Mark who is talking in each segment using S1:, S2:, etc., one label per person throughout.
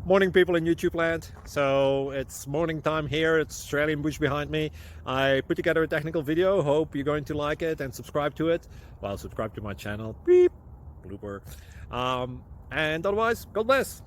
S1: Morning, people in YouTube land. So it's morning time here. It's Australian bush behind me. I put together a technical video. Hope you're going to like it and subscribe to it. Well, subscribe to my channel. Beep. Blooper. And otherwise, God bless.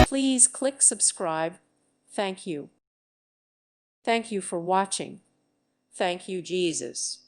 S2: Please click subscribe. Thank you. Thank you for watching. Thank you, Jesus.